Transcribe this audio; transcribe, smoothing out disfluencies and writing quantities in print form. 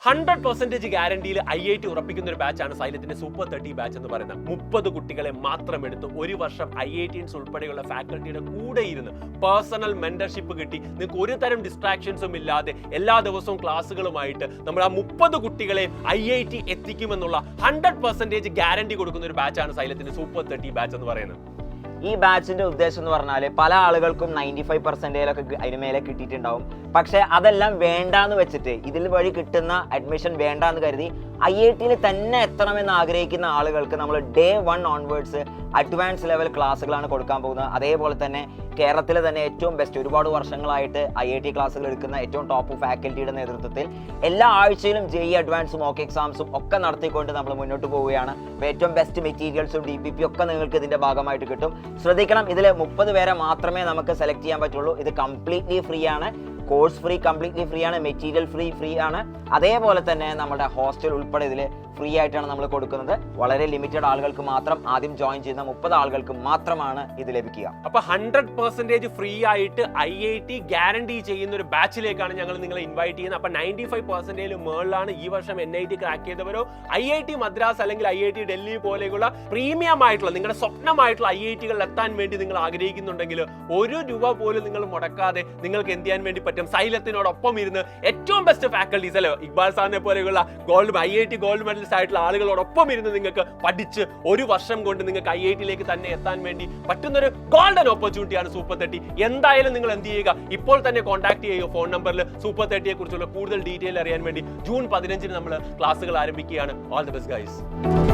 100% ഗ്യാരണ്ടിയിൽ IIT ഉറപ്പിക്കുന്ന ഒരു ബാച്ചാണ് സൈലത്തിന്റെ super 30 batch എന്ന് പറയുന്നത്. 30 കുട്ടികളെ മാത്രം എടുത്ത് ഒരു വർഷം IITs ഉൾപ്പെടെയുള്ള ഫാക്കൽറ്റിയുടെ കൂടെ ഇരുന്ന് പേഴ്സണൽ മെന്റർഷിപ്പ് കിട്ടി നിങ്ങൾക്ക് ഒരു തരം ഡിസ്ട്രാക്ഷൻസും ഇല്ലാതെ എല്ലാ ദിവസവും ക്ലാസ്സുകളുമായിട്ട് നമ്മൾ ആ 30 കുട്ടികളെ IIT എത്തിക്കുമെന്നുള്ള 100% ഗ്യാരണ്ടി കൊടുക്കുന്ന ഒരു ബാച്ചാണ് സൈലത്തിന്റെ സൂപ്പർ 30 ബാച്ച് എന്ന് പറയുന്നത്. ഈ ബാച്ചിന്റെ ഉദ്ദേശം എന്ന് പറഞ്ഞാൽ പല ആളുകൾക്കും 95% അതിന് മേലെ കിട്ടിയിട്ടുണ്ടാവും. പക്ഷെ അതെല്ലാം വേണ്ടാന്ന് വെച്ചിട്ട് ഇതിൽ വഴി കിട്ടുന്ന അഡ്മിഷൻ വേണ്ടാന്ന് കരുതി IITയിൽ തന്നെ എത്തണമെന്ന് ആഗ്രഹിക്കുന്ന ആളുകൾക്ക് നമ്മൾ ഡേ 1 ഓൺവേർഡ്സ് അഡ്വാൻസ് ലെവൽ ക്ലാസ്സുകളാണ് കൊടുക്കാൻ പോകുന്നത്. അതേപോലെ തന്നെ കേരളത്തിലെ തന്നെ ഏറ്റവും ബെസ്റ്റ് ഒരുപാട് വർഷങ്ങളായിട്ട് IIT ക്ലാസ്സുകൾ എടുക്കുന്ന ഏറ്റവും ടോപ്പ് ഫാക്കൽറ്റിയുടെ നേതൃത്വത്തിൽ എല്ലാ ആഴ്ചയിലും JEE അഡ്വാൻസും മോക്ക് എക്സാംസും ഒക്കെ നടത്തിക്കൊണ്ട് നമ്മൾ മുന്നോട്ട് പോവുകയാണ്. അപ്പോൾ ഏറ്റവും ബെസ്റ്റ് മെറ്റീരിയൽസും DPP ഒക്കെ നിങ്ങൾക്ക് ഇതിന്റെ ഭാഗമായിട്ട് കിട്ടും. ശ്രദ്ധിക്കണം, ഇതിൽ 30 പേരെ മാത്രമേ നമുക്ക് സെലക്ട് ചെയ്യാൻ പറ്റുള്ളൂ. ഇത് കംപ്ലീറ്റ്ലി ഫ്രീ ആണ്. കോഴ്സ് ഫ്രീ, കംപ്ലീറ്റ്ലി ഫ്രീ ആണ്. മെറ്റീരിയൽ ഫ്രീ ആണ്. അതേപോലെ തന്നെ നമ്മുടെ ഹോസ്റ്റൽ ഉൾപ്പെടെ ഇതിൽ ഫ്രീ ആയിട്ടാണ് നമ്മൾ കൊടുക്കുന്നത്. വളരെ ലിമിറ്റഡ് ആളുകൾക്ക് മാത്രം, ആദ്യം ജോയിൻ ചെയ്യുന്ന 30 ആളുകൾക്ക് മാത്രമാണ് ഇത് ലഭിക്കുക. അപ്പൊ 100% ഫ്രീ ആയിട്ട് IIT ഗ്യാരണ്ടി ചെയ്യുന്ന ഒരു ബാച്ചിലേക്കാണ് ഞങ്ങൾ നിങ്ങളെ ഇൻവൈറ്റ് ചെയ്യുന്നത്. അപ്പൊ 95% മുകളിലാണ് ഈ വർഷം NIT ക്രാക്ക് ചെയ്തവരോ IIT മദ്രാസ് അല്ലെങ്കിൽ IIT ഡൽഹി പോലെയുള്ള പ്രീമിയം ആയിട്ടുള്ള നിങ്ങളുടെ സ്വപ്നമായിട്ടുള്ള IITകളിൽ എത്താൻ വേണ്ടി നിങ്ങൾ ആഗ്രഹിക്കുന്നുണ്ടെങ്കിൽ ₹1 പോലും നിങ്ങൾ മുടക്കാതെ നിങ്ങൾക്ക് എന്ത് ചെയ്യാൻ വേണ്ടി പറ്റും? സൈലത്തിനോടൊപ്പം ഇരുന്ന് ഏറ്റവും ബെസ്റ്റ് ഫാക്കൽറ്റീസ് അല്ലേ, ഇക്ബാൽ സാറിനെ പോലെയുള്ള IIT ഗോൾഡ് മെഡലിസ്റ്റ് ആയിട്ടുള്ള ആളുകളോടൊപ്പം ഇരുന്ന് നിങ്ങൾക്ക് പഠിച്ച് ഒരു വർഷം കൊണ്ട് നിങ്ങൾക്ക് IITയിലേക്ക് തന്നെ എത്താൻ വേണ്ടി പറ്റുന്ന ഒരു ഗോൾഡൻ ഓപ്പർച്യൂണിറ്റിയാണ് സൂപ്പർ 30. എന്തായാലും നിങ്ങൾ എന്ത് ചെയ്യുക, ഇപ്പോൾ തന്നെ കോൺടാക്ട് ചെയ്യുക ഫോൺ നമ്പറിൽ. സൂപ്പർ 30യെ കുറിച്ചുള്ള കൂടുതൽ ഡീറ്റെയിൽ അറിയാൻ വേണ്ടി ജൂൺ 15 നമ്മൾ ക്ലാസ്സുകൾ ആരംഭിക്കുകയാണ്. All the best guys.